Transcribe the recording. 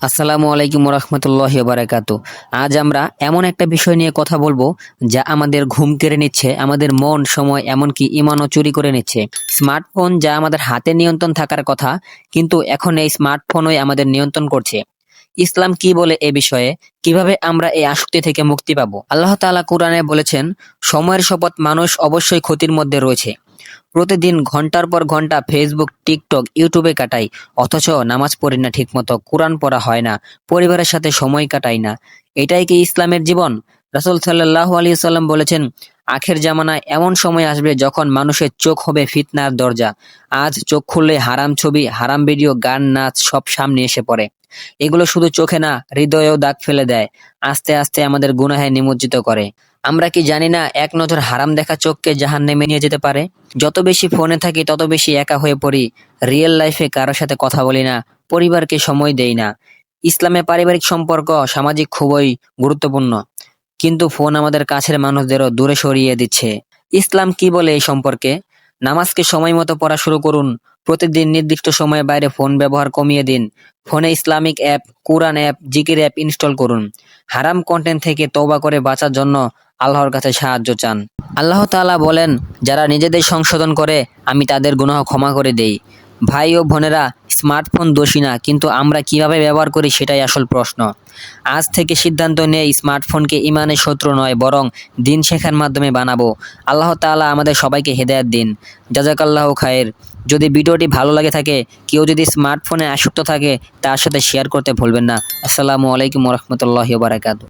আসসালামু আলাইকুম রহমতুল্লাহি বারাকাতু। আজ আমরা এমন একটা বিষয় নিয়ে কথা বলবো যা আমাদের ঘুম কেড়ে নিচ্ছে, আমাদের মন, সময়, এমনকি ইমানও চুরি করে নিচ্ছে। স্মার্টফোন যা আমাদের হাতে নিয়ন্ত্রণ থাকার কথা, কিন্তু এখন এই স্মার্টফোনই আমাদের নিয়ন্ত্রণ করছে। ইসলাম কি বলে এ বিষয়ে? কিভাবে আমরা এই আসক্তি থেকে মুক্তি পাবো? আল্লাহ তাআলা কুরআনে বলেছেন, সময়ের শপথ, মানুষ অবশ্যই ক্ষতির মধ্যে রয়েছে। প্রতিদিন ঘন্টার পর ঘন্টা ফেসবুক, টিকটক, ইউটিউবে কাটাই, অথচ নামাজ পড়ি না ঠিকমতো, কোরআন পড়া হয় না, পরিবারের সাথে সময় কাটাই না। এটাই কি ইসলামের জীবন? রাসূল সাল্লাল্লাহু আলাইহি সাল্লাম বলেছেন, আখের জামানায় এমন সময় আসবে যখন মানুষের চোখ হবে ফিতনার দরজা। আজ চোখ খুললে হারাম ছবি, হারাম ভিডিও, গান, নাচ সব সামনে এসে পড়ে। এগুলো শুধু চোখে না, হৃদয়েও দাগ ফেলে দেয়। আস্তে আস্তে আমাদের গুনাহে নিমজ্জিত করে। আমরা কি জানি না এক নজর হারাম দেখা চোখকে জাহান্নামে নিয়ে যেতে পারে? যত বেশি ফোনে থাকি তত বেশি একা হয়ে পড়ি। রিয়েল লাইফে কারোর সাথে কথা বলি না, পরিবারকে সময় দেই না। ইসলামে পারিবারিক সম্পর্ক সামাজিক খুবই গুরুত্বপূর্ণ, কিন্তু ফোন আমাদের কাছের মানুষদেরও দূরে সরিয়ে দিচ্ছে। ইসলাম কি বলে এই সম্পর্কে? নামাজকে সময় মতো পড়া শুরু করুন। প্রতিদিন নির্দিষ্ট সময়ের বাইরে ফোন ব্যবহার কমিয়ে দিন। ফোনে ইসলামিক অ্যাপ, কোরআন অ্যাপ, জিকির অ্যাপ ইনস্টল করুন। হারাম কন্টেন্ট থেকে তওবা করে বাঁচার জন্য আল্লাহর কাছে সাহায্য চান। আল্লাহ তাআলা বলেন, যারা নিজেদের সংশোধন করে আমি তাদের গুনাহ ক্ষমা করে দেই। ভাই ও বোনেরা, স্মার্টফোন দোষী না, কিন্তু আমরা কিভাবে ব্যবহার করি সেটাই আসল প্রশ্ন। আজ থেকে সিদ্ধান্ত নিয়ে স্মার্টফোনকে ইমানের শত্রু নয়, বরং দিন শেখার মাধ্যমে বানাবো। আল্লাহ তাআলা আমাদের সবাইকে হেদায়েত দিন। জাযাকাল্লাহু খায়ের। যদি ভিডিওটি ভালো লাগে থাকে, কেউ যদি স্মার্টফোনে আসক্ত থাকে, তার সাথে শেয়ার করতে ভুলবেন না। আসসালামু আলাইকুম ওয়া রাহমাতুল্লাহি ওয়া বারাকাতুহু।